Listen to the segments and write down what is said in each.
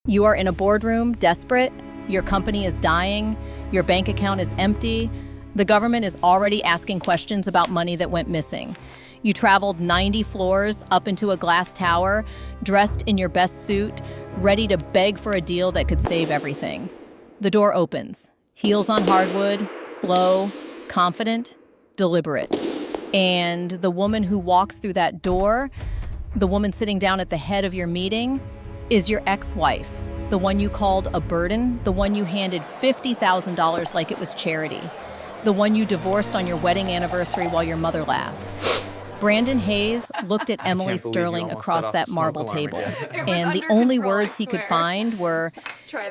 You are in a boardroom, desperate, your company is dying, your bank account is empty, the government is already asking questions about money that went missing. You traveled 90 floors up into a glass tower, dressed in your best suit, ready to beg for a deal that could save everything. The door opens, heels on hardwood, slow, confident, deliberate. And the woman who walks through that door, the woman sitting down at the head of your meeting, is your ex-wife, the one you called a burden, the one you handed $50,000 like it was charity, the one you divorced on your wedding anniversary while your mother laughed. Brandon Hayes looked at Emily Sterling across that marble table, and the only words he could find were,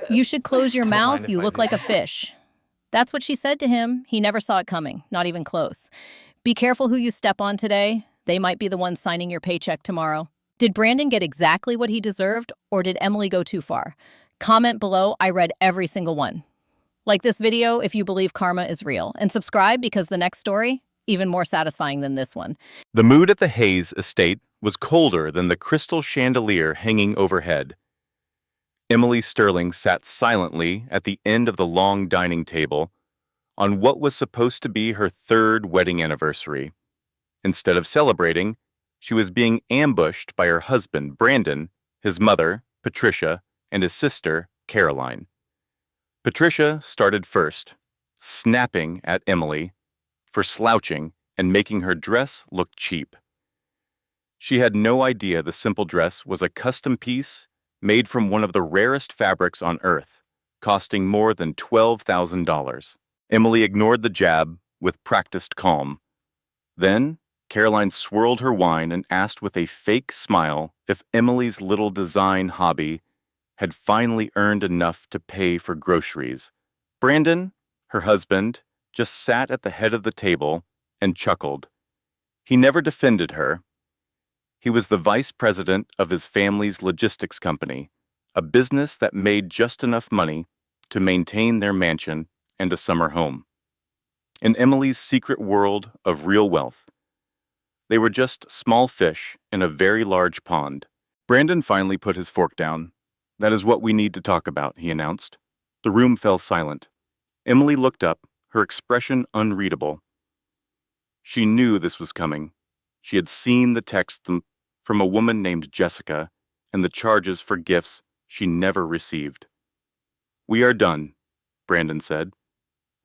"You should close your mouth, you look like a fish." That's what she said to him. He never saw it coming, not even close. Be careful who you step on today. They might be the ones signing your paycheck tomorrow. Did Brandon get exactly what he deserved, or did Emily go too far? Comment below. I read every single one. Like this video if you believe karma is real, and subscribe because the next story, even more satisfying than this one. The mood at the Hayes estate was colder than the crystal chandelier hanging overhead. Emily Sterling sat silently at the end of the long dining table on what was supposed to be her third wedding anniversary. Instead of celebrating, she was being ambushed by her husband, Brandon, his mother, Patricia, and his sister, Caroline. Patricia started first, snapping at Emily for slouching and making her dress look cheap. She had no idea the simple dress was a custom piece made from one of the rarest fabrics on earth, costing more than $12,000. Emily ignored the jab with practiced calm. Then, Caroline swirled her wine and asked with a fake smile if Emily's little design hobby had finally earned enough to pay for groceries. Brandon, her husband, just sat at the head of the table and chuckled. He never defended her. He was the vice president of his family's logistics company, a business that made just enough money to maintain their mansion and a summer home. In Emily's secret world of real wealth, they were just small fish in a very large pond. Brandon finally put his fork down. "That is what we need to talk about," he announced. The room fell silent. Emily looked up, her expression unreadable. She knew this was coming. She had seen the text from a woman named Jessica and the charges for gifts she never received. "We are done," Brandon said,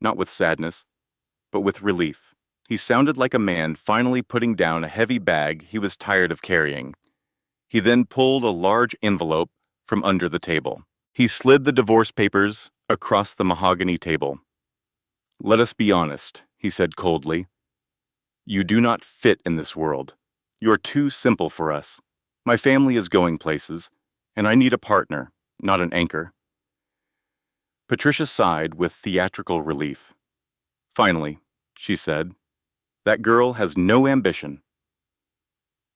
not with sadness, but with relief. He sounded like a man finally putting down a heavy bag he was tired of carrying. He then pulled a large envelope from under the table. He slid the divorce papers across the mahogany table. "Let us be honest," he said coldly. "You do not fit in this world. You are too simple for us. My family is going places, and I need a partner, not an anchor." Patricia sighed with theatrical relief. "Finally," she said, "that girl has no ambition."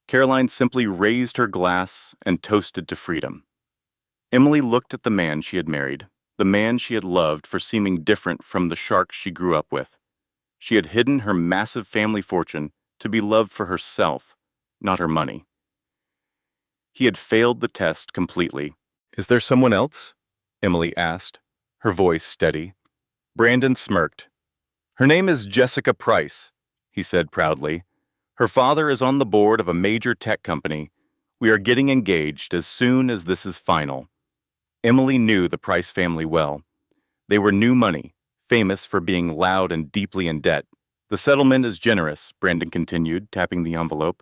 Caroline simply raised her glass and toasted to freedom. Emily looked at the man she had married, the man she had loved for seeming different from the shark she grew up with. She had hidden her massive family fortune to be loved for herself, not her money. He had failed the test completely. "Is there someone else?" Emily asked, her voice steady. Brandon smirked. "Her name is Jessica Price," he said proudly. "Her father is on the board of a major tech company. We are getting engaged as soon as this is final." Emily knew the Price family well. They were new money, famous for being loud and deeply in debt. "The settlement is generous," Brandon continued, tapping the envelope.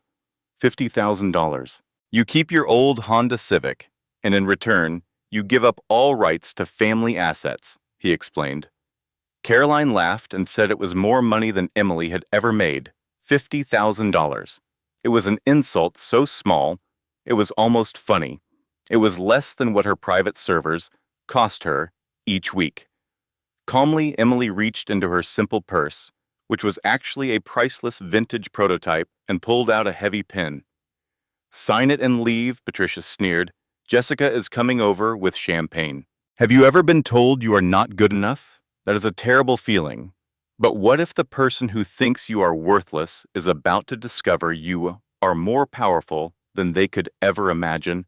$50,000. "You keep your old Honda Civic, and in return, you give up all rights to family assets," he explained. Caroline laughed and said it was more money than Emily had ever made. $50,000. It was an insult so small, it was almost funny. It was less than what her private servers cost her each week. Calmly, Emily reached into her simple purse, which was actually a priceless vintage prototype, and pulled out a heavy pen. "Sign it and leave," Patricia sneered. "Jessica is coming over with champagne." Have you ever been told you are not good enough? That is a terrible feeling. But what if the person who thinks you are worthless is about to discover you are more powerful than they could ever imagine?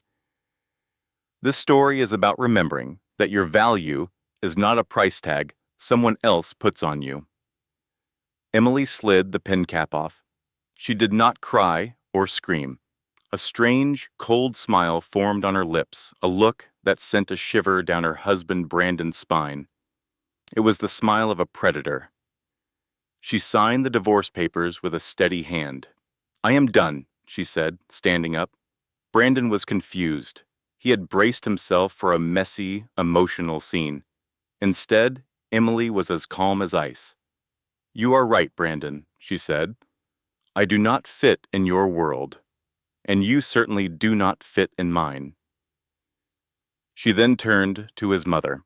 This story is about remembering that your value is not a price tag someone else puts on you. Emily slid the pen cap off. She did not cry or scream. A strange, cold smile formed on her lips, a look that sent a shiver down her husband Brandon's spine. It was the smile of a predator. She signed the divorce papers with a steady hand. "I am done," she said, standing up. Brandon was confused. He had braced himself for a messy, emotional scene. Instead, Emily was as calm as ice. "You are right, Brandon," she said. "I do not fit in your world, and you certainly do not fit in mine." She then turned to his mother.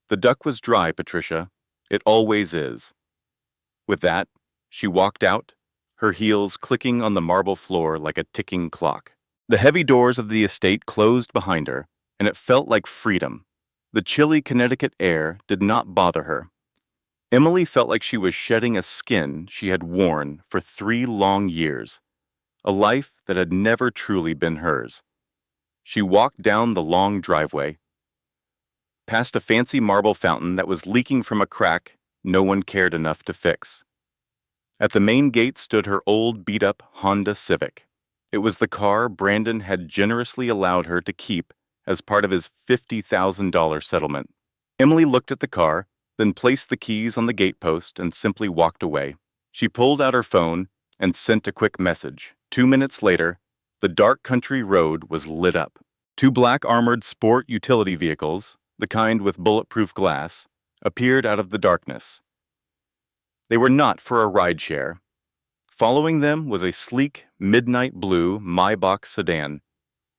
"The duck was dry, Patricia. It always is." With that, she walked out, her heels clicking on the marble floor like a ticking clock. The heavy doors of the estate closed behind her, and it felt like freedom. The chilly Connecticut air did not bother her. Emily felt like she was shedding a skin she had worn for 3 long years, a life that had never truly been hers. She walked down the long driveway, past a fancy marble fountain that was leaking from a crack no one cared enough to fix. At the main gate stood her old beat-up Honda Civic. It was the car Brandon had generously allowed her to keep as part of his $50,000 settlement. Emily looked at the car, then placed the keys on the gatepost and simply walked away. She pulled out her phone and sent a quick message. 2 minutes later, the dark country road was lit up. 2 black armored sport utility vehicles, the kind with bulletproof glass, appeared out of the darkness. They were not for a rideshare. Following them was a sleek, midnight blue Maybach sedan.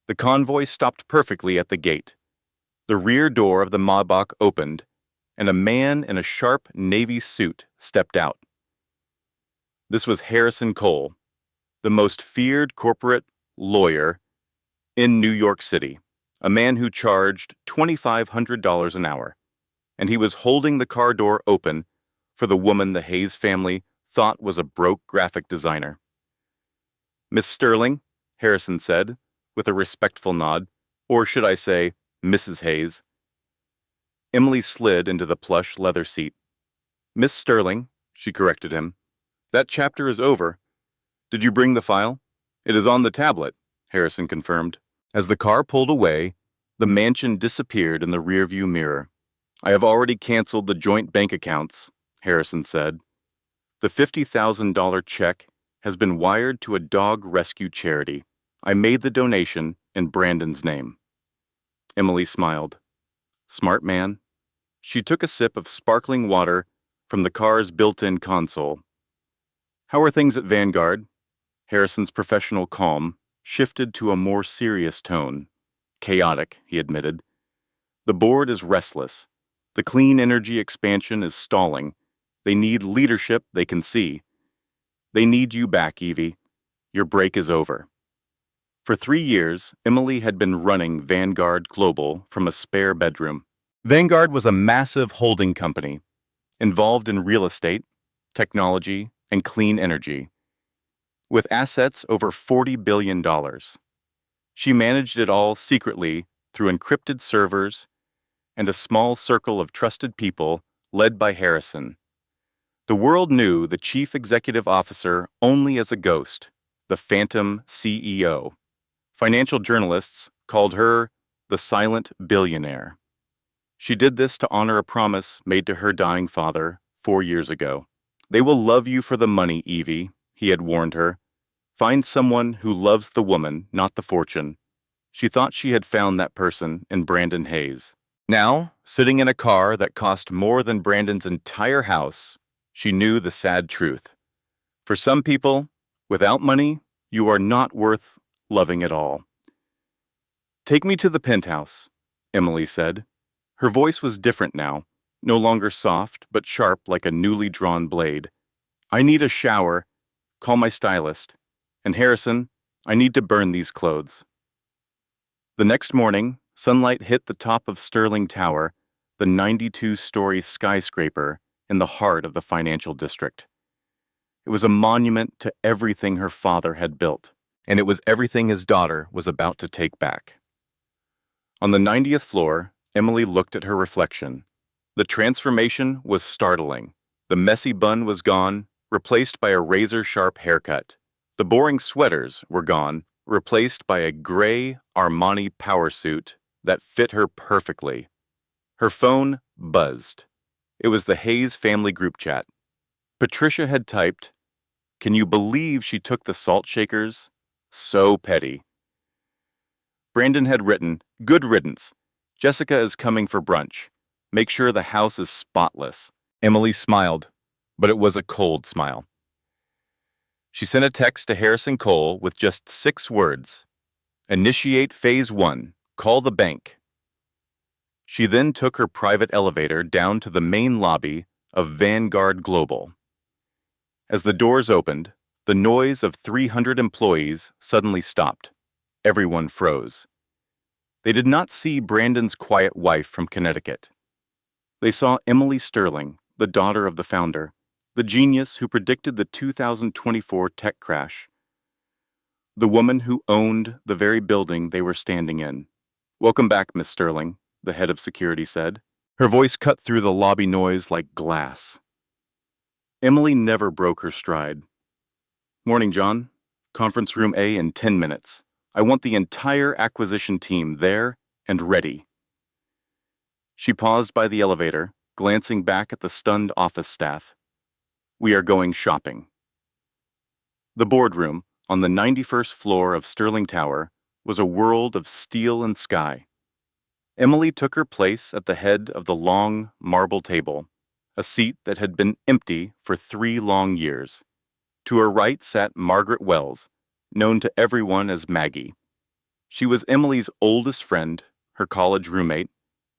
The convoy stopped perfectly at the gate. The rear door of the Maybach opened, and a man in a sharp navy suit stepped out. This was Harrison Cole, the most feared corporate lawyer in New York City, a man who charged $2,500 an hour, and he was holding the car door open for the woman the Hayes family thought was a broke graphic designer. "Miss Sterling," Harrison said, with a respectful nod, or should I say, Mrs. Hayes. Emily slid into the plush leather seat. "Miss Sterling," she corrected him. "That chapter is over. Did you bring the file?" "It is on the tablet," Harrison confirmed. As the car pulled away, the mansion disappeared in the rearview mirror. "I have already canceled the joint bank accounts," Harrison said. "The $50,000 check has been wired to a dog rescue charity. I made the donation in Brandon's name." Emily smiled. Smart man. She took a sip of sparkling water from the car's built-in console. "How are things at Vanguard?" Harrison's professional calm shifted to a more serious tone. "Chaotic," he admitted. "The board is restless. The clean energy expansion is stalling. They need leadership they can see. They need you back, Evie. Your break is over." For 3 years, Emily had been running Vanguard Global from a spare bedroom. Vanguard was a massive holding company, involved in real estate, technology, and clean energy, with assets over $40 billion. She managed it all secretly through encrypted servers and a small circle of trusted people led by Harrison. The world knew the chief executive officer only as a ghost, the phantom CEO. Financial journalists called her the silent billionaire. She did this to honor a promise made to her dying father 4 years ago. "They will love you for the money, Evie," he had warned her. "Find someone who loves the woman, not the fortune." She thought she had found that person in Brandon Hayes. Now, sitting in a car that cost more than Brandon's entire house, she knew the sad truth. For some people, without money, you are not worth loving at all. "Take me to the penthouse," Emily said. Her voice was different now, no longer soft, but sharp like a newly drawn blade. "I need a shower. Call my stylist. And Harrison, I need to burn these clothes." The next morning, sunlight hit the top of Sterling Tower, the 92-story skyscraper in the heart of the financial district. It was a monument to everything her father had built, and it was everything his daughter was about to take back. On the 90th floor, Emily looked at her reflection. The transformation was startling. The messy bun was gone, replaced by a razor-sharp haircut. The boring sweaters were gone, replaced by a gray Armani power suit that fit her perfectly. Her phone buzzed. It was the Hayes family group chat. Patricia had typed, "Can you believe she took the salt shakers? So petty." Brandon had written, "Good riddance. Jessica is coming for brunch. Make sure the house is spotless." Emily smiled, but it was a cold smile. She sent a text to Harrison Cole with just 6 words. "Initiate phase 1. Call the bank." She then took her private elevator down to the main lobby of Vanguard Global. As the doors opened, the noise of 300 employees suddenly stopped. Everyone froze. They did not see Brandon's quiet wife from Connecticut. They saw Emily Sterling, the daughter of the founder, the genius who predicted the 2024 tech crash, the woman who owned the very building they were standing in. "Welcome back, Miss Sterling," the head of security said. Her voice cut through the lobby noise like glass. Emily never broke her stride. "Morning, John. Conference room A in 10 minutes. I want the entire acquisition team there and ready." She paused by the elevator, glancing back at the stunned office staff. "We are going shopping." The boardroom, on the 91st floor of Sterling Tower, was a world of steel and sky. Emily took her place at the head of the long marble table, a seat that had been empty for 3 long years. To her right sat Margaret Wells, known to everyone as Maggie. She was Emily's oldest friend, her college roommate,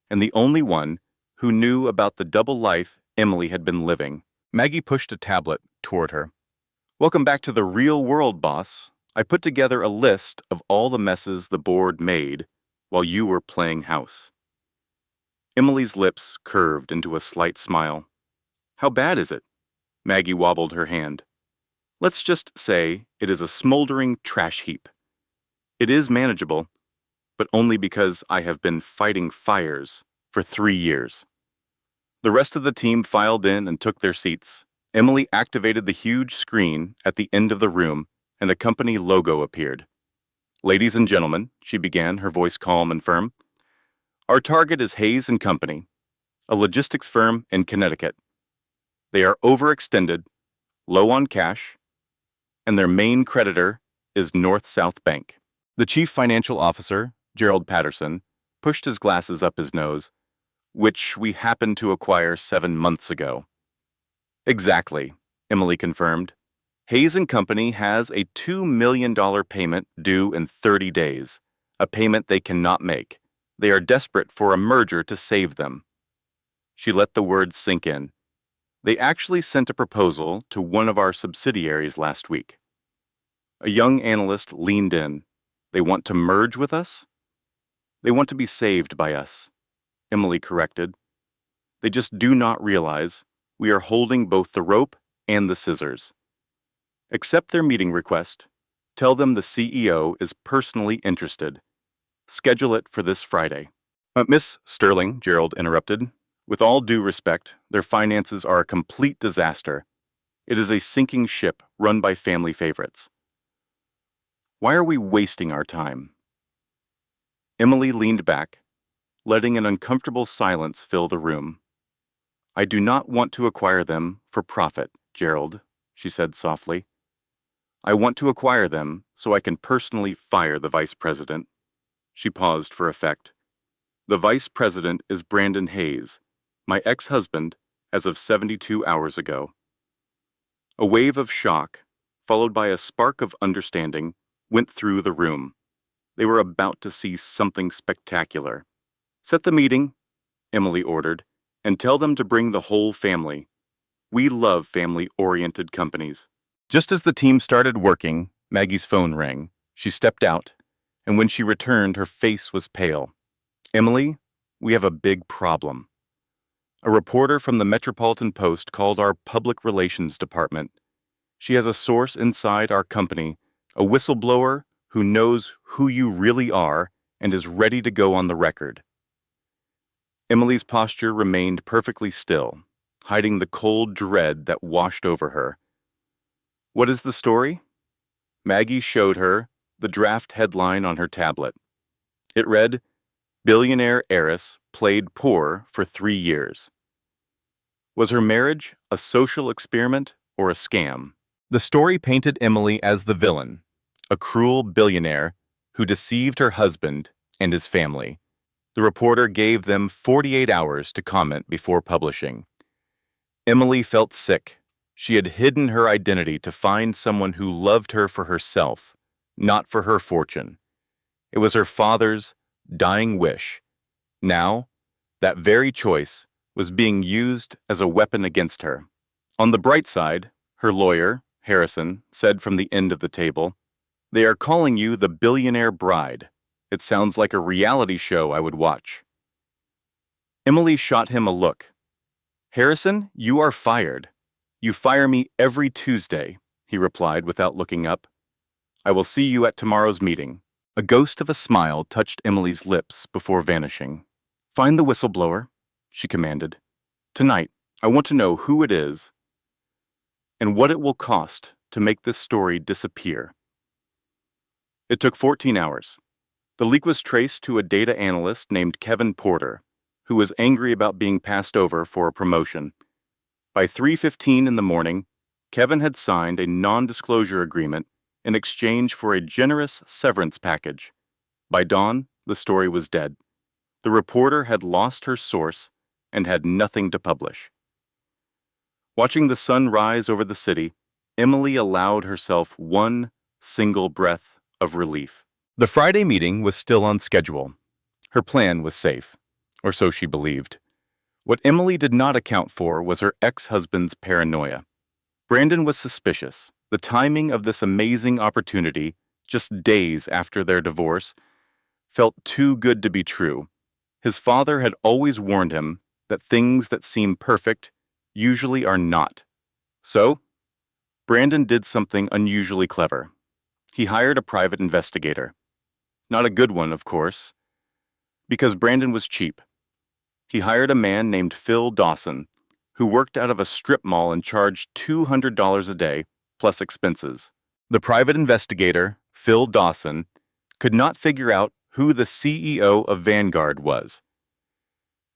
and the only one who knew about the double life Emily had been living. Maggie pushed a tablet toward her. "Welcome back to the real world, boss. I put together a list of all the messes the board made while you were playing house." Emily's lips curved into a slight smile. "How bad is it?" Maggie wobbled her hand. "Let's just say it is a smoldering trash heap. It is manageable, but only because I have been fighting fires for 3 years." The rest of the team filed in and took their seats. Emily activated the huge screen at the end of the room, and a company logo appeared. "Ladies and gentlemen," she began, her voice calm and firm, "our target is Hayes and Company, a logistics firm in Connecticut. They are overextended, low on cash, and their main creditor is North-South Bank." The chief financial officer, Gerald Patterson, pushed his glasses up his nose, "which we happened to acquire 7 months ago." "Exactly," Emily confirmed. "Hayes and Company has a $2 million payment due in 30 days, a payment they cannot make. They are desperate for a merger to save them." She let the words sink in. "They actually sent a proposal to one of our subsidiaries last week." A young analyst leaned in. "They want to merge with us?" "They want to be saved by us," Emily corrected. "They just do not realize we are holding both the rope and the scissors. Accept their meeting request. Tell them the CEO is personally interested. Schedule it for this Friday." "Miss Sterling," Gerald interrupted, "with all due respect, their finances are a complete disaster. It is a sinking ship run by family favorites. Why are we wasting our time?" Emily leaned back, letting an uncomfortable silence fill the room. "I do not want to acquire them for profit, Gerald," she said softly. "I want to acquire them so I can personally fire the vice president." She paused for effect. "The vice president is Brandon Hayes, my ex-husband as of 72 hours ago." A wave of shock, followed by a spark of understanding, went through the room. They were about to see something spectacular. "Set the meeting," Emily ordered, "and tell them to bring the whole family. We love family-oriented companies." Just as the team started working, Maggie's phone rang. She stepped out, and when she returned, her face was pale. "Emily, we have a big problem." A reporter from the Metropolitan Post called our public relations department. She has a source inside our company, a whistleblower who knows who you really are and is ready to go on the record. Emily's posture remained perfectly still, hiding the cold dread that washed over her. What is the story? Maggie showed her the draft headline on her tablet. It read, "Billionaire heiress played poor for 3 years." Was her marriage a social experiment or a scam? The story painted Emily as the villain, a cruel billionaire who deceived her husband and his family. The reporter gave them 48 hours to comment before publishing. Emily felt sick. She had hidden her identity to find someone who loved her for herself, not for her fortune. It was her father's dying wish. Now, that very choice was being used as a weapon against her. On the bright side, her lawyer, Harrison, said from the end of the table, "They are calling you the billionaire bride. It sounds like a reality show I would watch." Emily shot him a look. "Harrison, you are fired. You fire me every Tuesday," he replied without looking up. "I will see you at tomorrow's meeting." A ghost of a smile touched Emily's lips before vanishing. "Find the whistleblower," she commanded. "Tonight, I want to know who it is and what it will cost to make this story disappear." It took 14 hours. The leak was traced to a data analyst named Kevin Porter, who was angry about being passed over for a promotion. By 3:15 in the morning, Kevin had signed a non-disclosure agreement in exchange for a generous severance package. By dawn, the story was dead. The reporter had lost her source and had nothing to publish. Watching the sun rise over the city, Emily allowed herself one single breath of relief. The Friday meeting was still on schedule. Her plan was safe, or so she believed. What Emily did not account for was her ex-husband's paranoia. Brandon was suspicious. The timing of this amazing opportunity, just days after their divorce, felt too good to be true. His father had always warned him that things that seem perfect usually are not. So, Brandon did something unusually clever. He hired a private investigator. Not a good one, of course, because Brandon was cheap. He hired a man named Phil Dawson, who worked out of a strip mall and charged $200 a day, plus expenses. The private investigator, Phil Dawson, could not figure out who the CEO of Vanguard was.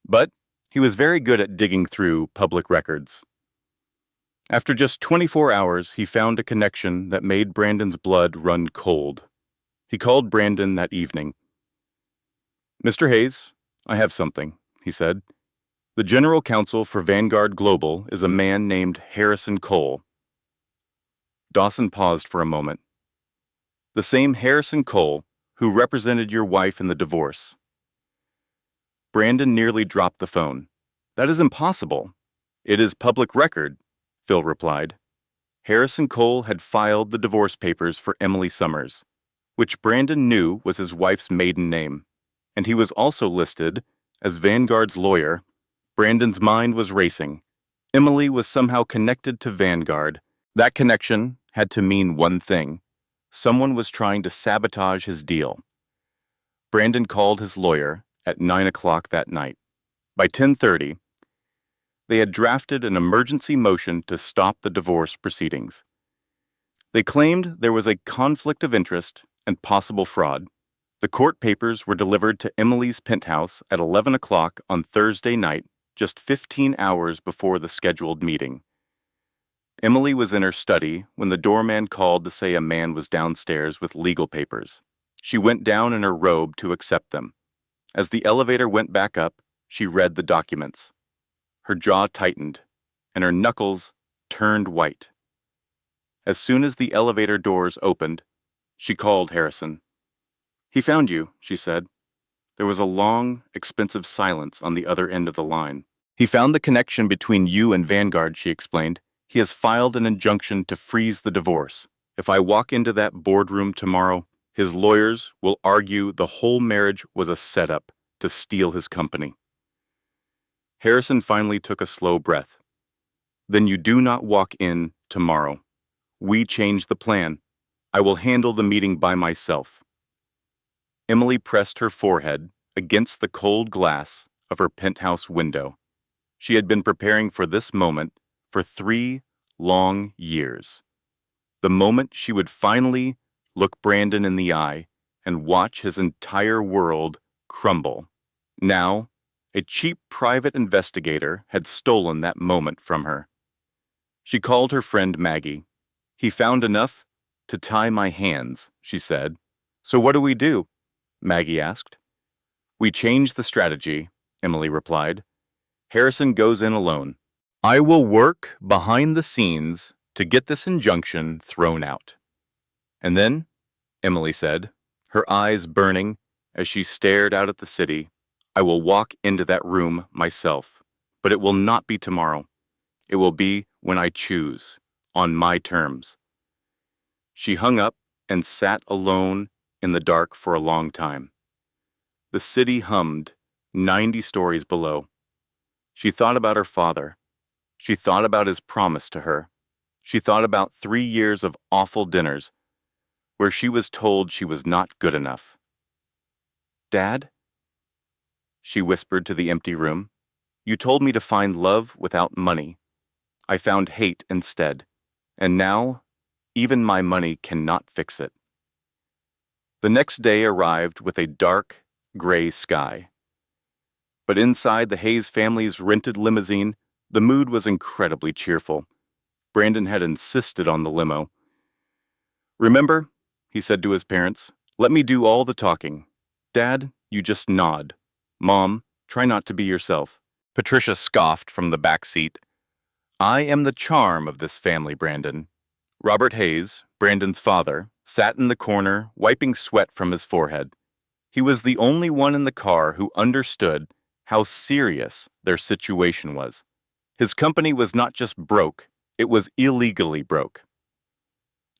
But he was very good at digging through public records. After just 24 hours, he found a connection that made Brandon's blood run cold. He called Brandon that evening. "Mr. Hayes, I have something," he said. "The general counsel for Vanguard Global is a man named Harrison Cole." Dawson paused for a moment. "The same Harrison Cole who represented your wife in the divorce." Brandon nearly dropped the phone. "That is impossible." "It is public record," Phil replied. Harrison Cole had filed the divorce papers for Emily Summers, which Brandon knew was his wife's maiden name, and he was also listed as Vanguard's lawyer. Brandon's mind was racing. Emily was somehow connected to Vanguard. That connection had to mean one thing. Someone was trying to sabotage his deal. Brandon called his lawyer at 9 o'clock that night. By 10:30, they had drafted an emergency motion to stop the divorce proceedings. They claimed there was a conflict of interest and possible fraud. The court papers were delivered to Emily's penthouse at 11 o'clock on Thursday night, just 15 hours before the scheduled meeting. Emily was in her study when the doorman called to say a man was downstairs with legal papers. She went down in her robe to accept them. As the elevator went back up, she read the documents. Her jaw tightened, and her knuckles turned white. As soon as the elevator doors opened, she called Harrison. "He found you," she said. There was a long, expensive silence on the other end of the line. "He found the connection between you and Vanguard," she explained. "He has filed an injunction to freeze the divorce. If I walk into that boardroom tomorrow, his lawyers will argue the whole marriage was a setup to steal his company." Harrison finally took a slow breath. "Then you do not walk in tomorrow. We change the plan. I will handle the meeting by myself." Emily pressed her forehead against the cold glass of her penthouse window. She had been preparing for this moment for 3 long years. The moment she would finally look Brandon in the eye and watch his entire world crumble. Now, a cheap private investigator had stolen that moment from her. She called her friend Maggie. "He found enough to tie my hands," she said. "So what do we do?" Maggie asked. "We change the strategy," Emily replied. "Harrison goes in alone. I will work behind the scenes to get this injunction thrown out." "And then," Emily said, her eyes burning as she stared out at the city, "I will walk into that room myself. But it will not be tomorrow. It will be when I choose, on my terms." She hung up and sat alone in the dark for a long time. The city hummed 90 stories below. She thought about her father. She thought about his promise to her. She thought about 3 years of awful dinners where she was told she was not good enough. "Dad?" she whispered to the empty room. "You told me to find love without money. I found hate instead. And now, even my money cannot fix it." The next day arrived with a dark, gray sky. But inside the Hayes family's rented limousine, the mood was incredibly cheerful. Brandon had insisted on the limo. "Remember," he said to his parents, "let me do all the talking. Dad, you just nod. Mom, try not to be yourself." Patricia scoffed from the back seat. "I am the charm of this family, Brandon." Robert Hayes, Brandon's father, sat in the corner, wiping sweat from his forehead. He was the only one in the car who understood how serious their situation was. His company was not just broke, it was illegally broke.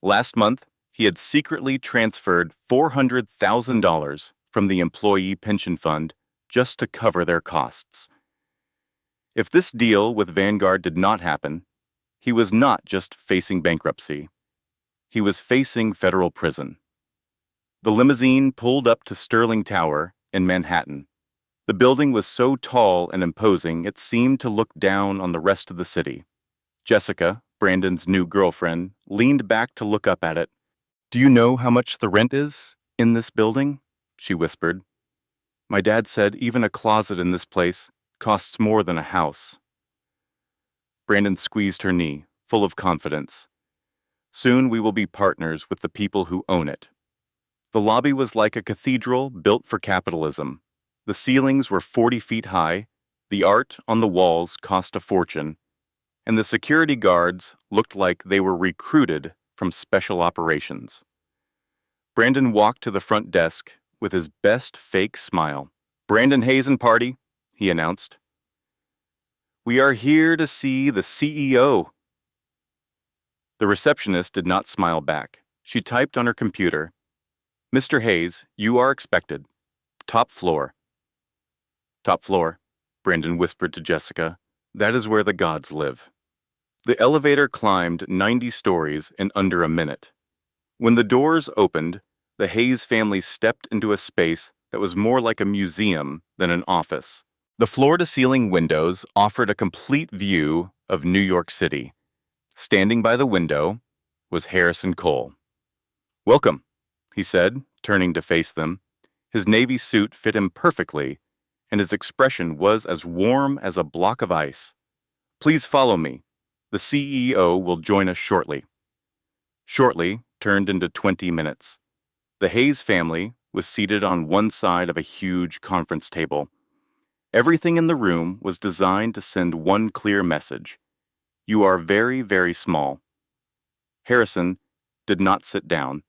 Last month, he had secretly transferred $400,000 from the employee pension fund just to cover their costs. If this deal with Vanguard did not happen, he was not just facing bankruptcy. He was facing federal prison. The limousine pulled up to Sterling Tower in Manhattan. The building was so tall and imposing it seemed to look down on the rest of the city. Jessica, Brandon's new girlfriend, leaned back to look up at it. "Do you know how much the rent is in this building?" she whispered. "My dad said even a closet in this place costs more than a house." Brandon squeezed her knee, full of confidence. "Soon we will be partners with the people who own it." The lobby was like a cathedral built for capitalism. The ceilings were 40 feet high, the art on the walls cost a fortune, and the security guards looked like they were recruited from special operations. Brandon walked to the front desk with his best fake smile. "Brandon Hayes and party," he announced. "We are here to see the CEO." The receptionist did not smile back. She typed on her computer. "Mr. Hayes, you are expected. Top floor." "Top floor," Brandon whispered to Jessica. "That is where the gods live." The elevator climbed 90 stories in under a minute. When the doors opened, the Hayes family stepped into a space that was more like a museum than an office. The floor-to-ceiling windows offered a complete view of New York City. Standing by the window was Harrison Cole. "Welcome," he said, turning to face them. His navy suit fit him perfectly, and his expression was as warm as a block of ice. "Please follow me. The CEO will join us shortly." Shortly turned into 20 minutes. The Hayes family was seated on one side of a huge conference table. Everything in the room was designed to send one clear message. You are very, very small. Harrison did not sit down.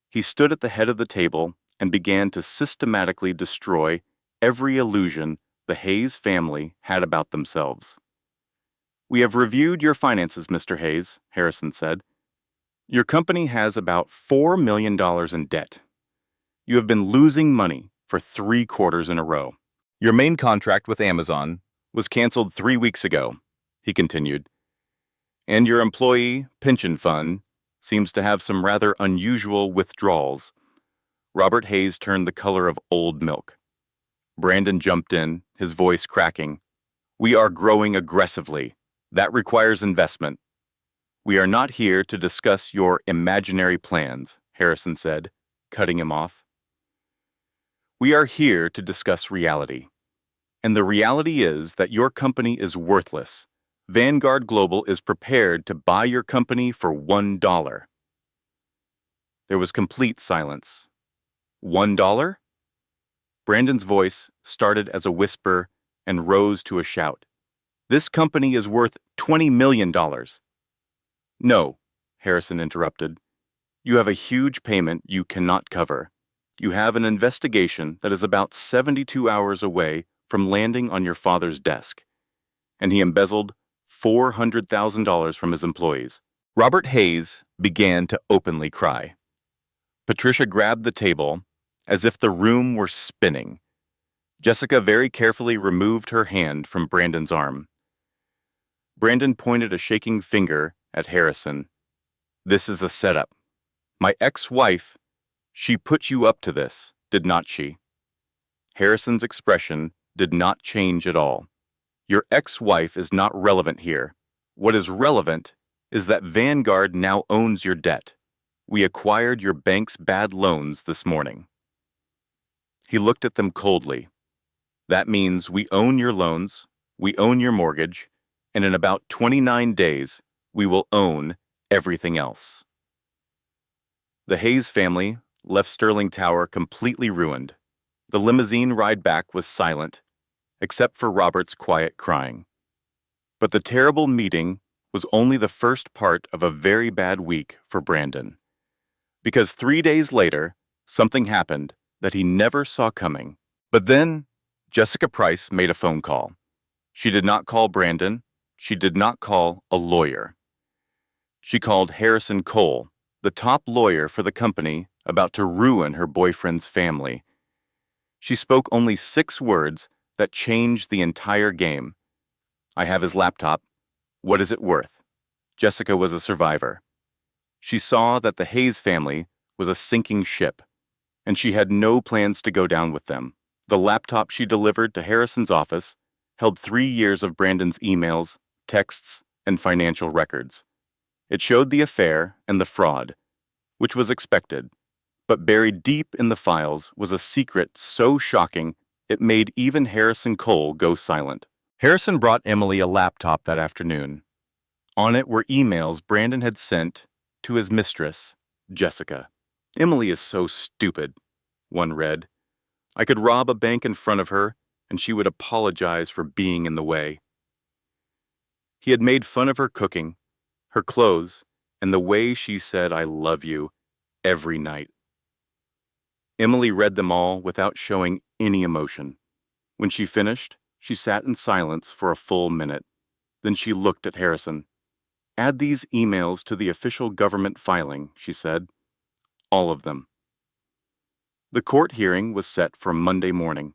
He stood at the head of the table and began to systematically destroy every illusion the Hayes family had about themselves. "We have reviewed your finances, Mr. Hayes," Harrison said. "Your company has about $4 million in debt. You have been losing money for 3 quarters in a row. Your main contract with Amazon was canceled 3 weeks ago," he continued. "And your employee pension fund seems to have some rather unusual withdrawals. Robert Hayes turned the color of old milk. Brandon jumped in, his voice cracking. "We are growing aggressively. That requires investment." "We are not here to discuss your imaginary plans," Harrison said, cutting him off. "We are here to discuss reality. And the reality is that your company is worthless. Vanguard Global is prepared to buy your company for $1. There was complete silence. $1? Brandon's voice started as a whisper and rose to a shout. "This company is worth $20 million. "No," Harrison interrupted. "You have a huge payment you cannot cover. You have an investigation that is about 72 hours away from landing on your father's desk." And he embezzled $400,000 from his employees. Robert Hayes began to openly cry. Patricia grabbed the table as if the room were spinning. Jessica very carefully removed her hand from Brandon's arm. Brandon pointed a shaking finger at Harrison. "This is a setup. My ex-wife, she put you up to this, did not she?" Harrison's expression did not change at all. "Your ex-wife is not relevant here. What is relevant is that Vanguard now owns your debt. We acquired your bank's bad loans this morning." He looked at them coldly. "That means we own your loans, we own your mortgage, and in about 29 days, we will own everything else." The Hayes family left Sterling Tower completely ruined. The limousine ride back was silent, except for Robert's quiet crying. But the terrible meeting was only the first part of a very bad week for Brandon. Because 3 days later, something happened that he never saw coming. But then, Jessica Price made a phone call. She did not call Brandon. She did not call a lawyer. She called Harrison Cole, the top lawyer for the company about to ruin her boyfriend's family. She spoke only 6 words that changed the entire game. "I have his laptop. What is it worth?" Jessica was a survivor. She saw that the Hayes family was a sinking ship, and she had no plans to go down with them. The laptop she delivered to Harrison's office held 3 years of Brandon's emails, texts, and financial records. It showed the affair and the fraud, which was expected, but buried deep in the files was a secret so shocking it made even Harrison Cole go silent. Harrison brought Emily a laptop that afternoon. On it were emails Brandon had sent to his mistress, Jessica. "Emily is so stupid," one read. "I could rob a bank in front of her, and she would apologize for being in the way." He had made fun of her cooking, her clothes, and the way she said "I love you" every night. Emily read them all without showing any emotion. When she finished, she sat in silence for a full minute. Then she looked at Harrison. "Add these emails to the official government filing," she said. "All of them." The court hearing was set for Monday morning.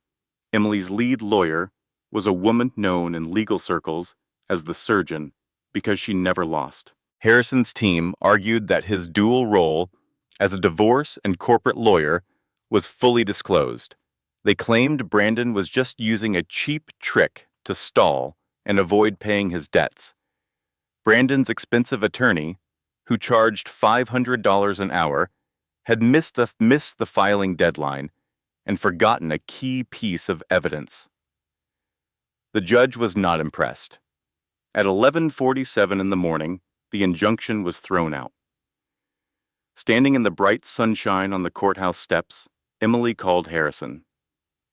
Emily's lead lawyer was a woman known in legal circles as the surgeon because she never lost. Harrison's team argued that his dual role as a divorce and corporate lawyer was fully disclosed. They claimed Brandon was just using a cheap trick to stall and avoid paying his debts. Brandon's expensive attorney, who charged $500 an hour, had missed the filing deadline and forgotten a key piece of evidence. The judge was not impressed. At 11:47 in the morning, the injunction was thrown out. Standing in the bright sunshine on the courthouse steps, Emily called Harrison.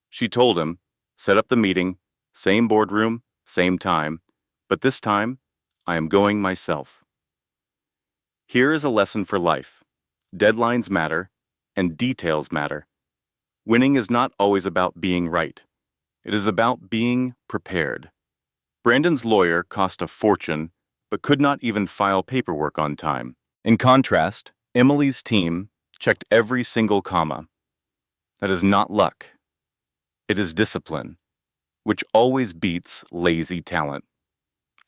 She told him, "Set up the meeting, same boardroom, same time, but this time, I am going myself." Here is a lesson for life. Deadlines matter, and details matter. Winning is not always about being right. It is about being prepared. Brandon's lawyer cost a fortune, but could not even file paperwork on time. In contrast, Emily's team checked every single comma. That is not luck. It is discipline, which always beats lazy talent.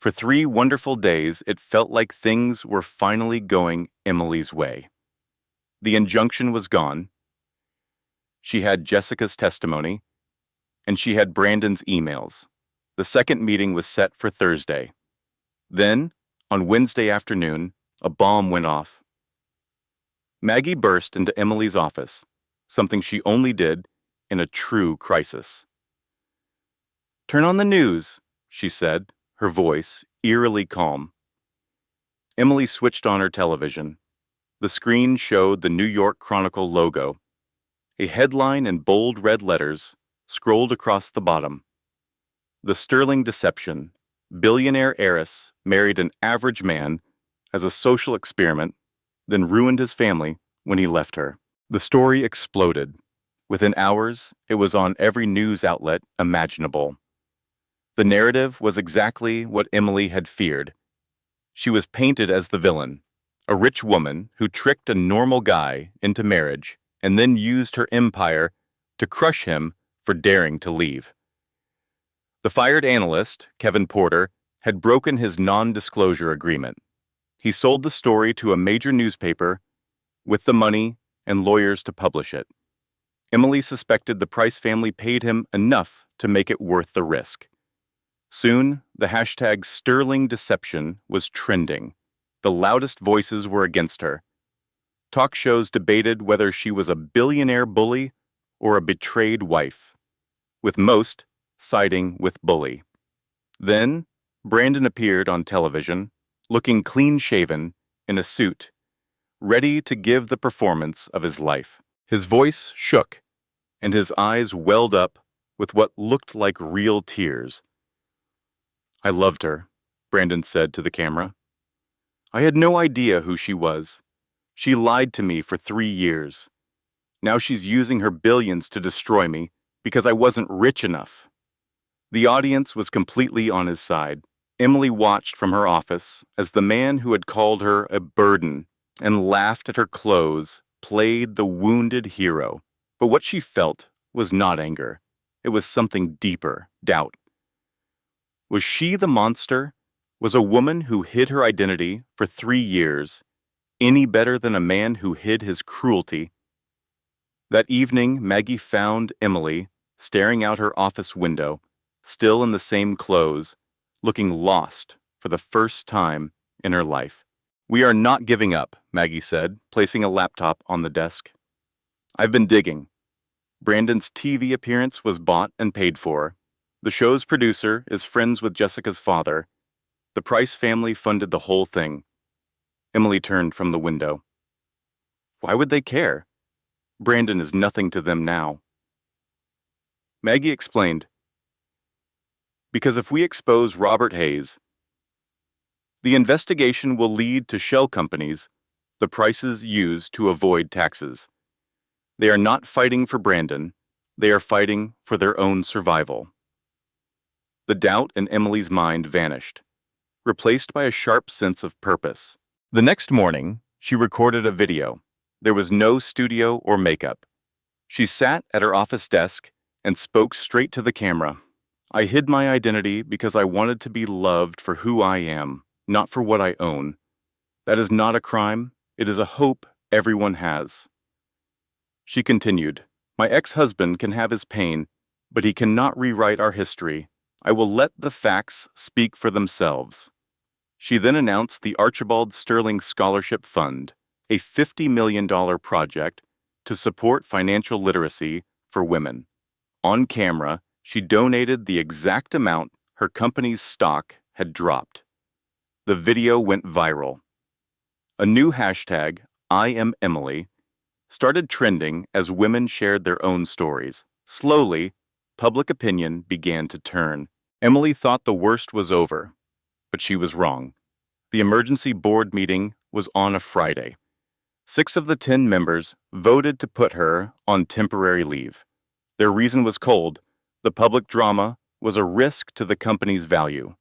For 3 wonderful days, it felt like things were finally going Emily's way. The injunction was gone. She had Jessica's testimony, and she had Brandon's emails. The second meeting was set for Thursday. Then, on Wednesday afternoon, a bomb went off. Maggie burst into Emily's office, something she only did in a true crisis. "Turn on the news," she said, her voice eerily calm. Emily switched on her television. The screen showed the New York Chronicle logo. A headline in bold red letters scrolled across the bottom. "The Sterling Deception. Billionaire heiress married an average man as a social experiment, then ruined his family when he left her." The story exploded. Within hours, it was on every news outlet imaginable. The narrative was exactly what Emily had feared. She was painted as the villain, a rich woman who tricked a normal guy into marriage and then used her empire to crush him for daring to leave. The fired analyst, Kevin Porter, had broken his non-disclosure agreement. He sold the story to a major newspaper with the money and lawyers to publish it. Emily suspected the Price family paid him enough to make it worth the risk. Soon, the hashtag Sterling Deception was trending. The loudest voices were against her. Talk shows debated whether she was a billionaire bully or a betrayed wife, with most siding with bully. Then, Brandon appeared on television, looking clean-shaven in a suit, ready to give the performance of his life. His voice shook, and his eyes welled up with what looked like real tears. "I loved her," Brandon said to the camera. "I had no idea who she was. She lied to me for 3 years. Now she's using her billions to destroy me because I wasn't rich enough." The audience was completely on his side. Emily watched from her office as the man who had called her a burden and laughed at her clothes played the wounded hero. But what she felt was not anger. It was something deeper, doubt. Was she the monster? Was a woman who hid her identity for 3 years any better than a man who hid his cruelty? That evening, Maggie found Emily staring out her office window, still in the same clothes, looking lost for the first time in her life. "We are not giving up," Maggie said, placing a laptop on the desk. "I've been digging. Brandon's TV appearance was bought and paid for. The show's producer is friends with Jessica's father. The Price family funded the whole thing." Emily turned from the window. "Why would they care? Brandon is nothing to them now." Maggie explained, "Because if we expose Robert Hayes, the investigation will lead to shell companies the Prices use to avoid taxes. They are not fighting for Brandon. They are fighting for their own survival." The doubt in Emily's mind vanished, replaced by a sharp sense of purpose. The next morning, she recorded a video. There was no studio or makeup. She sat at her office desk and spoke straight to the camera. "I hid my identity because I wanted to be loved for who I am, not for what I own. That is not a crime. It is a hope everyone has." She continued, "My ex-husband can have his pain, but he cannot rewrite our history. I will let the facts speak for themselves." She then announced the Archibald Sterling Scholarship Fund, a $50 million project to support financial literacy for women. On camera, she donated the exact amount her company's stock had dropped. The video went viral. A new hashtag, I am Emily, started trending as women shared their own stories. Slowly, public opinion began to turn. Emily thought the worst was over, but she was wrong. The emergency board meeting was on a Friday. 6 of the 10 members voted to put her on temporary leave. Their reason was cold. The public drama was a risk to the company's value.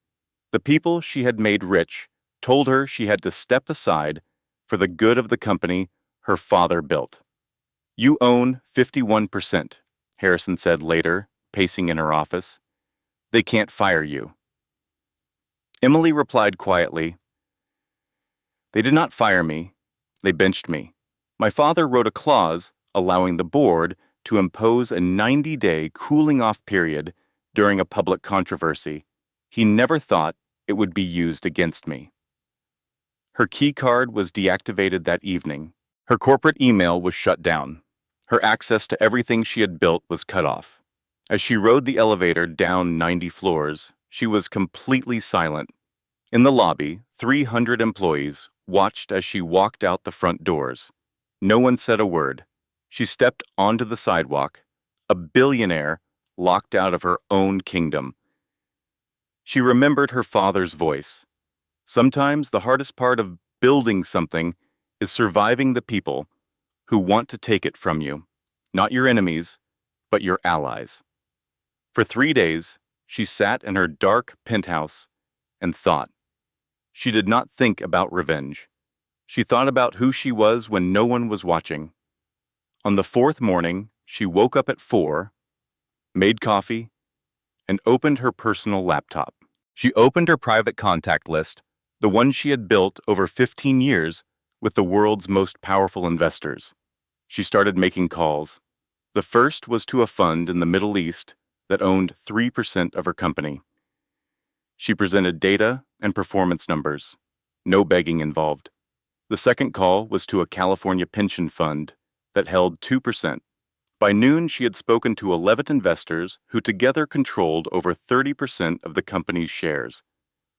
The people she had made rich told her she had to step aside for the good of the company her father built. "You own 51%, Harrison said later, pacing in her office. "They can't fire you." Emily replied quietly, "They did not fire me. They benched me. My father wrote a clause allowing the board to impose a 90-day cooling-off period during a public controversy. He never thought it would be used against me. Her key card was deactivated that evening. Her corporate email was shut down. Her access to everything she had built was cut off. As she rode the elevator down 90 floors, she was completely silent. In the lobby, 300 employees watched as she walked out the front doors. No one said a word. She stepped onto the sidewalk, a billionaire locked out of her own kingdom. She remembered her father's voice. Sometimes the hardest part of building something is surviving the people who want to take it from you. Not your enemies, but your allies. For 3 days, she sat in her dark penthouse and thought. She did not think about revenge. She thought about who she was when no one was watching. On the 4th morning, she woke up at 4, made coffee, and opened her personal laptop. She opened her private contact list, the one she had built over 15 years with the world's most powerful investors. She started making calls. The first was to a fund in the Middle East that owned 3% of her company. She presented data and performance numbers. No begging involved. The second call was to a California pension fund that held 2%. By noon, she had spoken to 11 investors who together controlled over 30% of the company's shares.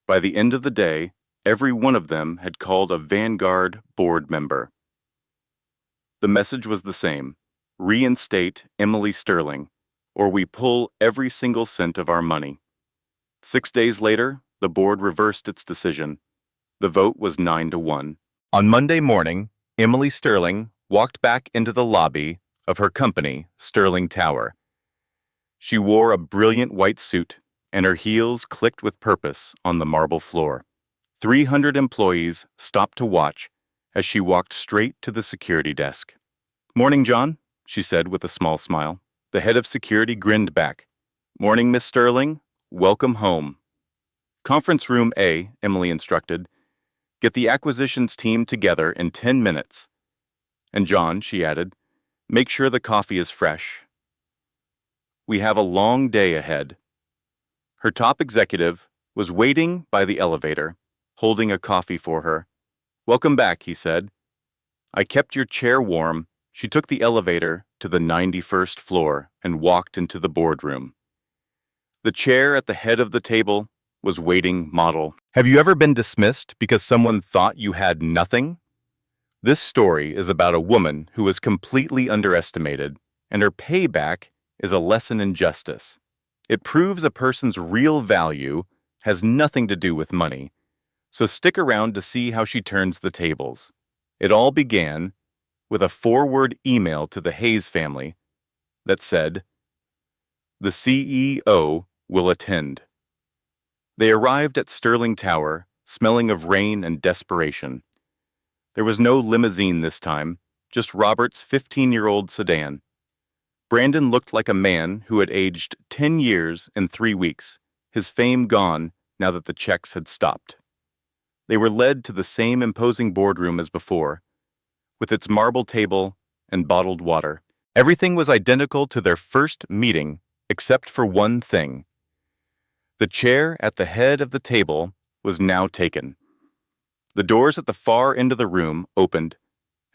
By the end of the day, every one of them had called a Vanguard board member. The message was the same: reinstate Emily Sterling, or we pull every single cent of our money. 6 days later, the board reversed its decision. The vote was 9-1. On Monday morning, Emily Sterling walked back into the lobby of her company, Sterling Tower. She wore a brilliant white suit, and her heels clicked with purpose on the marble floor. 300 employees stopped to watch as she walked straight to the security desk. "Morning, John," she said with a small smile. The head of security grinned back. "Morning, Miss Sterling. Welcome home." "Conference room A," Emily instructed. "Get the acquisitions team together in 10 minutes. And John," she added, "make sure the coffee is fresh. We have a long day ahead." Her top executive was waiting by the elevator, holding a coffee for her. "Welcome back," he said. "I kept your chair warm." She took the elevator to the 91st floor and walked into the boardroom. The chair at the head of the table was waiting model. Have you ever been dismissed because someone thought you had nothing? This story is about a woman who was completely underestimated, and her payback is a lesson in justice. It proves a person's real value has nothing to do with money, so stick around to see how she turns the tables. It all began with a 4-word email to the Hayes family that said, "The CEO will attend." They arrived at Sterling Tower, smelling of rain and desperation. There was no limousine this time, just Robert's 15-year-old sedan. Brandon looked like a man who had aged 10 years in 3 weeks, his fame gone now that the checks had stopped. They were led to the same imposing boardroom as before, with its marble table and bottled water. Everything was identical to their first meeting, except for one thing. The chair at the head of the table was now taken. The doors at the far end of the room opened,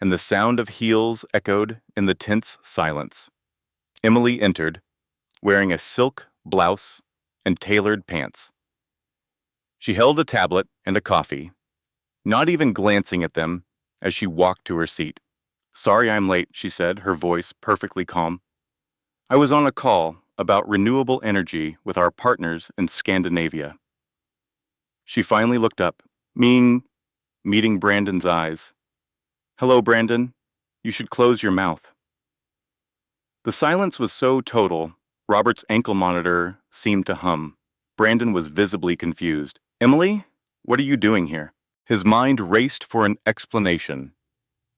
and the sound of heels echoed in the tense silence. Emily entered, wearing a silk blouse and tailored pants. She held a tablet and a coffee, not even glancing at them as she walked to her seat. "Sorry I'm late," she said, her voice perfectly calm. "I was on a call about renewable energy with our partners in Scandinavia." She finally looked up, meeting Brandon's eyes. "Hello, Brandon. You should close your mouth." The silence was so total, Robert's ankle monitor seemed to hum. Brandon was visibly confused. "Emily, what are you doing here?" His mind raced for an explanation.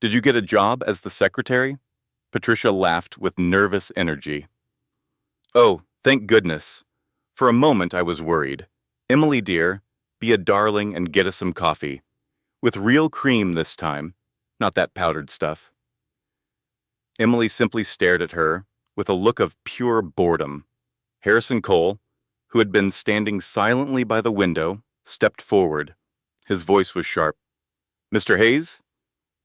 "Did you get a job as the secretary?" Patricia laughed with nervous energy. "Oh, thank goodness. For a moment I was worried. Emily, dear, be a darling and get us some coffee. With real cream this time, not that powdered stuff." Emily simply stared at her, with a look of pure boredom. Harrison Cole, who had been standing silently by the window, stepped forward. His voice was sharp. "Mr. Hayes?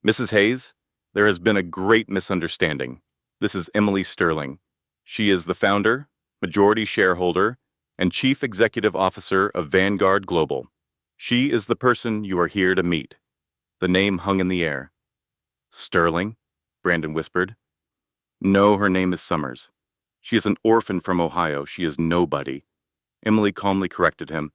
Mrs. Hayes? There has been a great misunderstanding. This is Emily Sterling. She is the founder, majority shareholder, and chief executive officer of Vanguard Global. She is the person you are here to meet." The name hung in the air. "Sterling?" Brandon whispered. "No, her name is Summers. She is an orphan from Ohio. She is nobody." Emily calmly corrected him.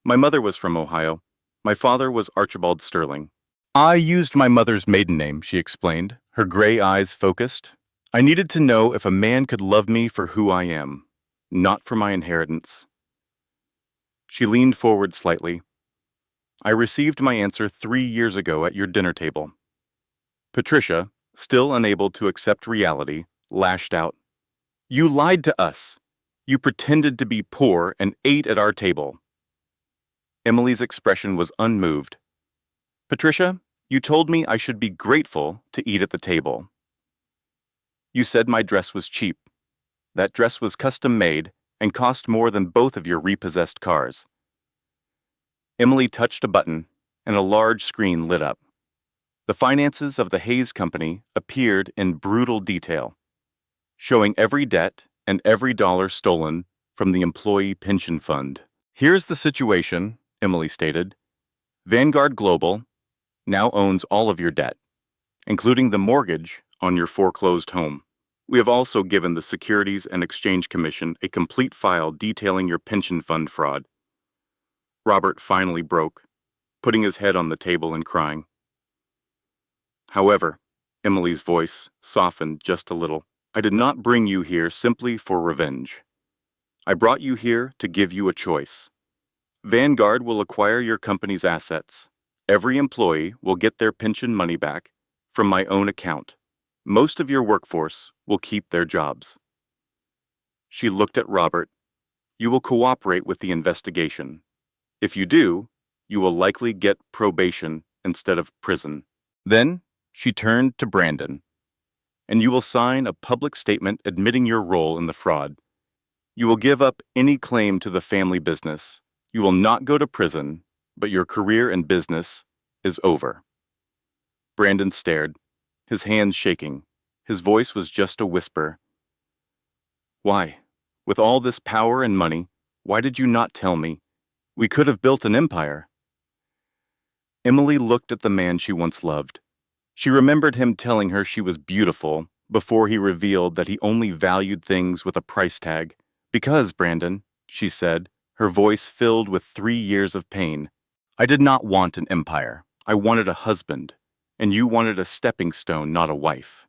"My mother was from Ohio. My father was Archibald Sterling." "I used my mother's maiden name," she explained, her gray eyes focused. "I needed to know if a man could love me for who I am, not for my inheritance." She leaned forward slightly. "I received my answer 3 years ago at your dinner table." Patricia, still unable to accept reality, lashed out. "You lied to us. You pretended to be poor and ate at our table." Emily's expression was unmoved. "Patricia, you told me I should be grateful to eat at the table. You said my dress was cheap. That dress was custom-made and cost more than both of your repossessed cars." Emily touched a button, and a large screen lit up. The finances of the Hayes Company appeared in brutal detail, showing every debt and every dollar stolen from the employee pension fund. "Here's the situation," Emily stated. "Vanguard Global now owns all of your debt, including the mortgage on your foreclosed home. We have also given the Securities and Exchange Commission a complete file detailing your pension fund fraud." Robert finally broke, putting his head on the table and crying. "However," Emily's voice softened just a little, "I did not bring you here simply for revenge. I brought you here to give you a choice. Vanguard will acquire your company's assets. Every employee will get their pension money back from my own account. Most of your workforce will keep their jobs." She looked at Robert. "You will cooperate with the investigation. If you do, you will likely get probation instead of prison." Then she turned to Brandon. "And you will sign a public statement admitting your role in the fraud. You will give up any claim to the family business. You will not go to prison, but your career in business is over." Brandon stared, his hands shaking. His voice was just a whisper. "Why? With all this power and money, why did you not tell me? We could have built an empire." Emily looked at the man she once loved. She remembered him telling her she was beautiful before he revealed that he only valued things with a price tag. "Because, Brandon," she said, her voice filled with 3 years of pain, "I did not want an empire. I wanted a husband, and you wanted a stepping stone, not a wife."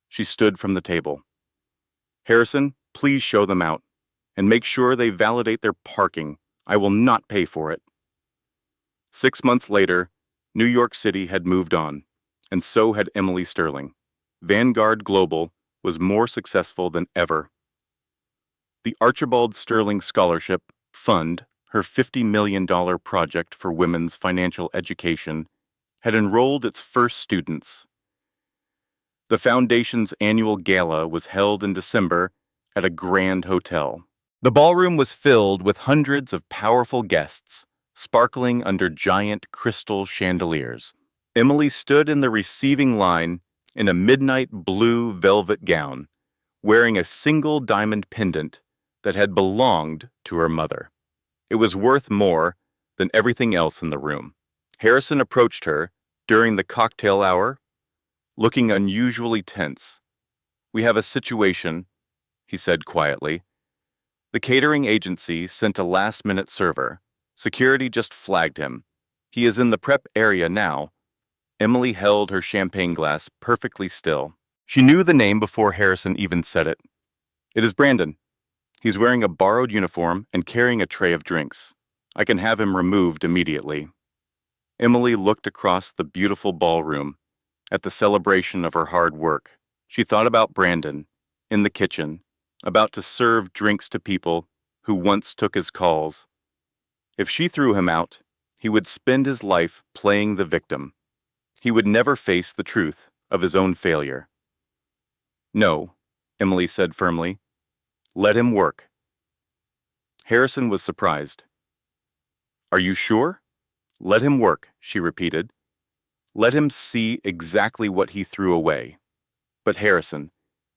She stood from the table. "Harrison, please show them out, and make sure they validate their parking. I will not pay for it." 6 months later, New York City had moved on, and so had Emily Sterling. Vanguard Global was more successful than ever. The Archibald Sterling Scholarship Fund, her $50 million project for women's financial education, had enrolled its first students. The foundation's annual gala was held in December at a grand hotel. The ballroom was filled with hundreds of powerful guests, sparkling under giant crystal chandeliers. Emily stood in the receiving line in a midnight blue velvet gown, wearing a single diamond pendant that had belonged to her mother. It was worth more than everything else in the room. Harrison approached her during the cocktail hour, looking unusually tense. "We have a situation," he said quietly. "The catering agency sent a last-minute server. Security just flagged him. He is in the prep area now." Emily held her champagne glass perfectly still. She knew the name before Harrison even said it. "It is Brandon. He's wearing a borrowed uniform and carrying a tray of drinks. I can have him removed immediately." Emily looked across the beautiful ballroom at the celebration of her hard work. She thought about Brandon, in the kitchen, about to serve drinks to people who once took his calls. If she threw him out, he would spend his life playing the victim. He would never face the truth of his own failure. No, Emily said firmly. Let him work. Harrison was surprised. Are you sure? Let him work, she repeated. Let him see exactly what he threw away. But Harrison,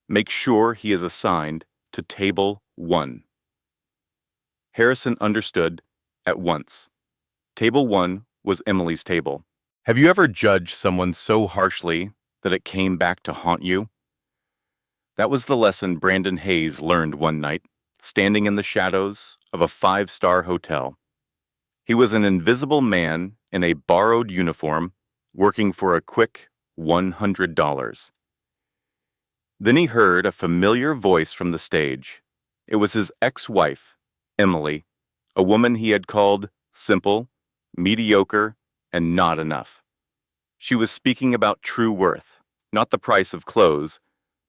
make sure he is assigned to table 1. Harrison understood at once. Table 1 was Emily's table. Have you ever judged someone so harshly that it came back to haunt you? That was the lesson Brandon Hayes learned one night, standing in the shadows of a 5-star hotel. He was an invisible man in a borrowed uniform, working for a quick $100. Then he heard a familiar voice from the stage. It was his ex-wife, Emily, a woman he had called simple, mediocre, and not enough. She was speaking about true worth, not the price of clothes,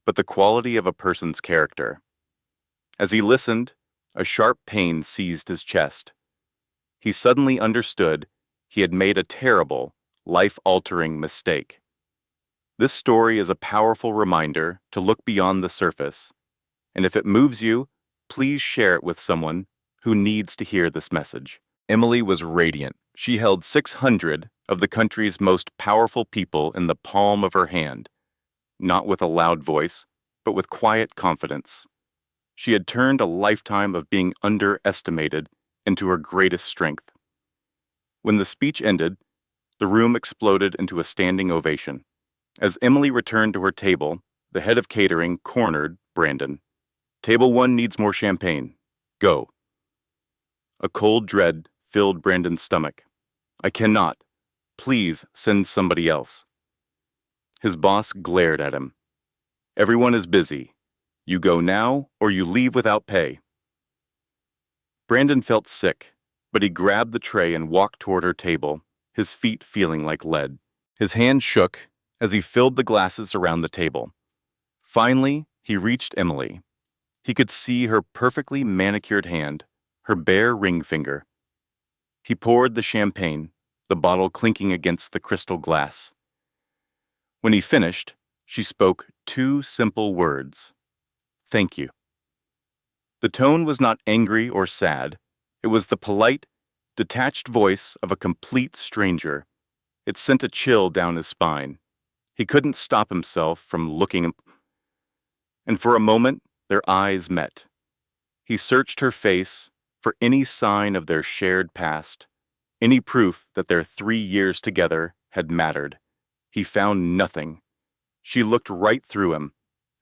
but the quality of a person's character. As he listened, a sharp pain seized his chest. He suddenly understood he had made a terrible, life-altering mistake. This story is a powerful reminder to look beyond the surface, and if it moves you, please share it with someone who needs to hear this message. Emily was radiant. She held 600 of the country's most powerful people in the palm of her hand, not with a loud voice, but with quiet confidence. She had turned a lifetime of being underestimated into her greatest strength. When the speech ended, the room exploded into a standing ovation. As Emily returned to her table, the head of catering cornered Brandon. Table 1 needs more champagne. Go. A cold dread filled Brandon's stomach. I cannot. Please send somebody else. His boss glared at him. Everyone is busy. You go now or you leave without pay. Brandon felt sick, but he grabbed the tray and walked toward her table, his feet feeling like lead. His hand shook as he filled the glasses around the table. Finally, he reached Emily. He could see her perfectly manicured hand, her bare ring finger. He poured the champagne, the bottle clinking against the crystal glass. When he finished, she spoke 2 simple words. Thank you. The tone was not angry or sad. It was the polite, detached voice of a complete stranger. It sent a chill down his spine. He couldn't stop himself from looking, and for a moment, their eyes met. He searched her face for any sign of their shared past, any proof that their 3 years together had mattered. He found nothing. She looked right through him,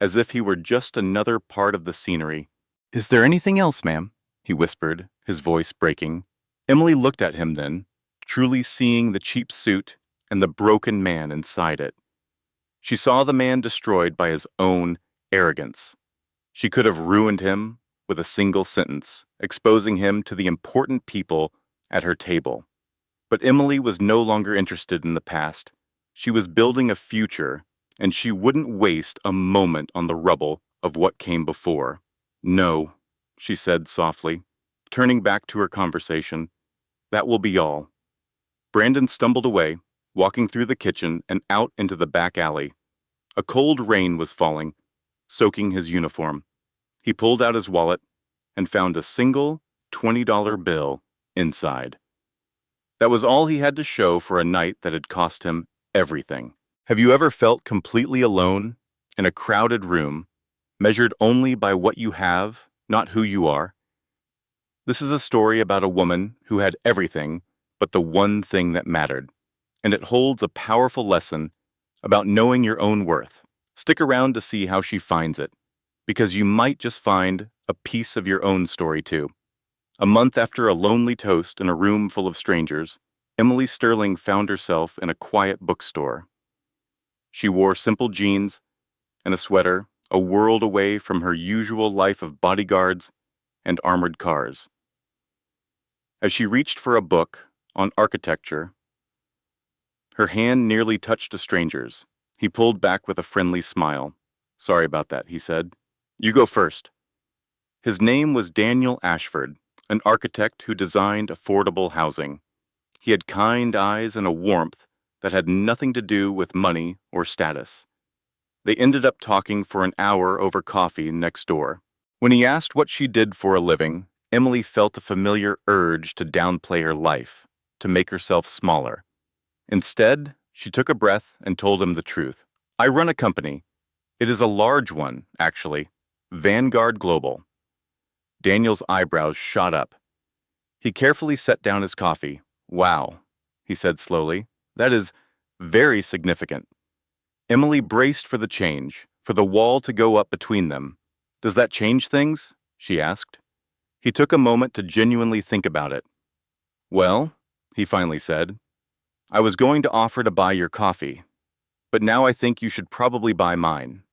as if he were just another part of the scenery. Is there anything else, ma'am? He whispered, his voice breaking. Emily looked at him then, truly seeing the cheap suit and the broken man inside it. She saw the man destroyed by his own arrogance. She could have ruined him with a single sentence, exposing him to the important people at her table. But Emily was no longer interested in the past. She was building a future, and she wouldn't waste a moment on the rubble of what came before. No, she said softly, turning back to her conversation. That will be all. Brandon stumbled away, walking through the kitchen and out into the back alley. A cold rain was falling, soaking his uniform. He pulled out his wallet and found a single $20 bill inside. That was all he had to show for a night that had cost him everything. Have you ever felt completely alone in a crowded room, measured only by what you have, not who you are? This is a story about a woman who had everything but the one thing that mattered, and it holds a powerful lesson about knowing your own worth. Stick around to see how she finds it, because you might just find a piece of your own story too. A month after a lonely toast in a room full of strangers, Emily Sterling found herself in a quiet bookstore. She wore simple jeans and a sweater, a world away from her usual life of bodyguards and armored cars. As she reached for a book on architecture, her hand nearly touched a stranger's. He pulled back with a friendly smile. Sorry about that, he said. You go first. His name was Daniel Ashford, an architect who designed affordable housing. He had kind eyes and a warmth that had nothing to do with money or status. They ended up talking for an hour over coffee next door. When he asked what she did for a living, Emily felt a familiar urge to downplay her life, to make herself smaller. Instead, she took a breath and told him the truth. I run a company. It is a large one, actually. Vanguard Global. Daniel's eyebrows shot up. He carefully set down his coffee. Wow, he said slowly. That is very significant. Emily braced for the change, for the wall to go up between them. Does that change things? She asked. He took a moment to genuinely think about it. Well, he finally said, I was going to offer to buy your coffee, but now I think you should probably buy mine.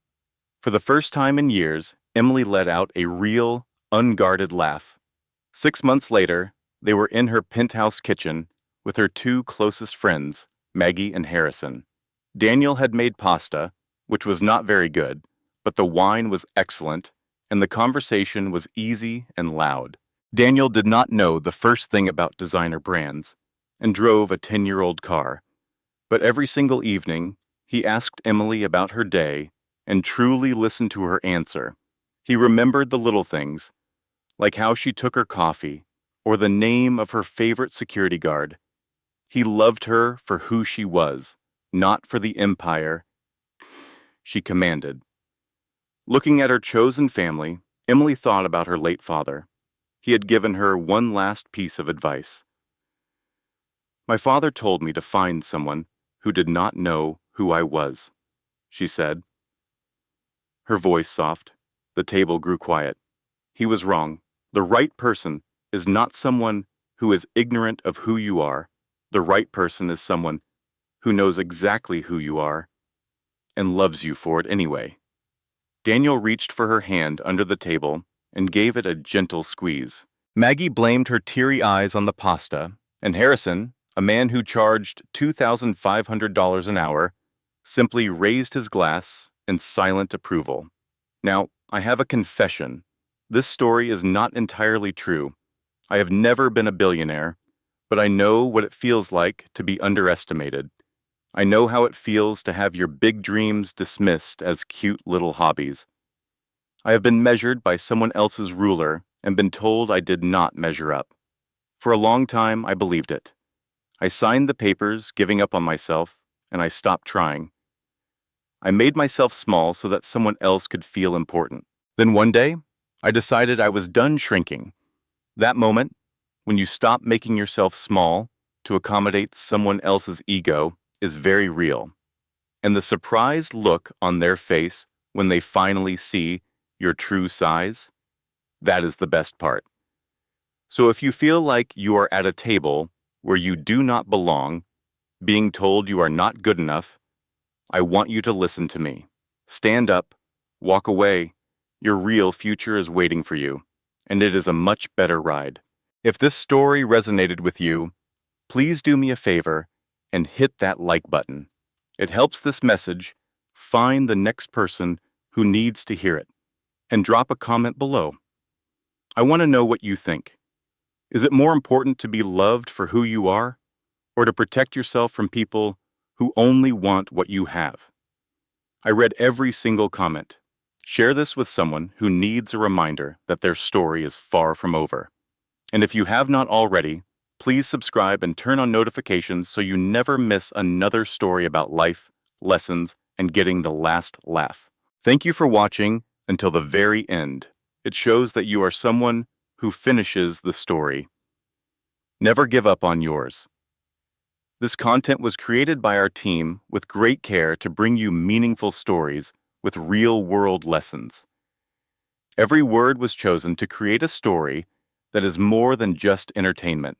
For the first time in years, Emily let out a real, unguarded laugh. 6 months later, they were in her penthouse kitchen with her two closest friends, Maggie and Harrison. Daniel had made pasta, which was not very good, but the wine was excellent, and the conversation was easy and loud. Daniel did not know the first thing about designer brands, and drove a 10-year-old car. But every single evening, he asked Emily about her day and truly listened to her answer. He remembered the little things, like how she took her coffee, or the name of her favorite security guard. He loved her for who she was, not for the empire she commanded. Looking at her chosen family, Emily thought about her late father. He had given her one last piece of advice. My father told me to find someone who did not know who I was, she said. Her voice soft. The table grew quiet. He was wrong. The right person is not someone who is ignorant of who you are. The right person is someone who knows exactly who you are and loves you for it anyway. Daniel reached for her hand under the table and gave it a gentle squeeze. Maggie blamed her teary eyes on the pasta, and Harrison, a man who charged $2,500 an hour, simply raised his glass in silent approval. Now, I have a confession. This story is not entirely true. I have never been a billionaire, but I know what it feels like to be underestimated. I know how it feels to have your big dreams dismissed as cute little hobbies. I have been measured by someone else's ruler and been told I did not measure up. For a long time, I believed it. I signed the papers, giving up on myself, and I stopped trying. I made myself small so that someone else could feel important. Then one day, I decided I was done shrinking. That moment, when you stop making yourself small to accommodate someone else's ego, is very real. And the surprised look on their face when they finally see your true size, that is the best part. So if you feel like you are at a table where you do not belong, being told you are not good enough, I want you to listen to me. Stand up, walk away. Your real future is waiting for you, and it is a much better ride. If this story resonated with you, please do me a favor and hit that like button. It helps this message find the next person who needs to hear it, and drop a comment below. I want to know what you think. Is it more important to be loved for who you are, or to protect yourself from people who only want what you have? I read every single comment. Share this with someone who needs a reminder that their story is far from over. And if you have not already, please subscribe and turn on notifications so you never miss another story about life, lessons, and getting the last laugh. Thank you for watching until the very end. It shows that you are someone who finishes the story. Never give up on yours. This content was created by our team with great care to bring you meaningful stories with real-world lessons. Every word was chosen to create a story that is more than just entertainment.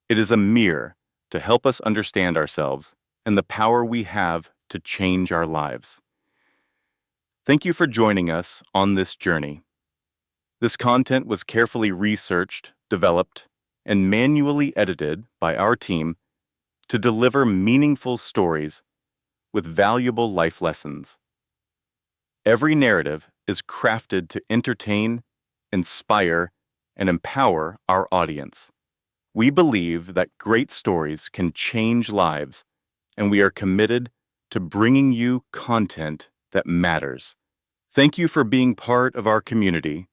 It is a mirror to help us understand ourselves and the power we have to change our lives. Thank you for joining us on this journey. This content was carefully researched, developed, and manually edited by our team to deliver meaningful stories with valuable life lessons. Every narrative is crafted to entertain, inspire, and empower our audience. We believe that great stories can change lives, and we are committed to bringing you content that matters. Thank you for being part of our community.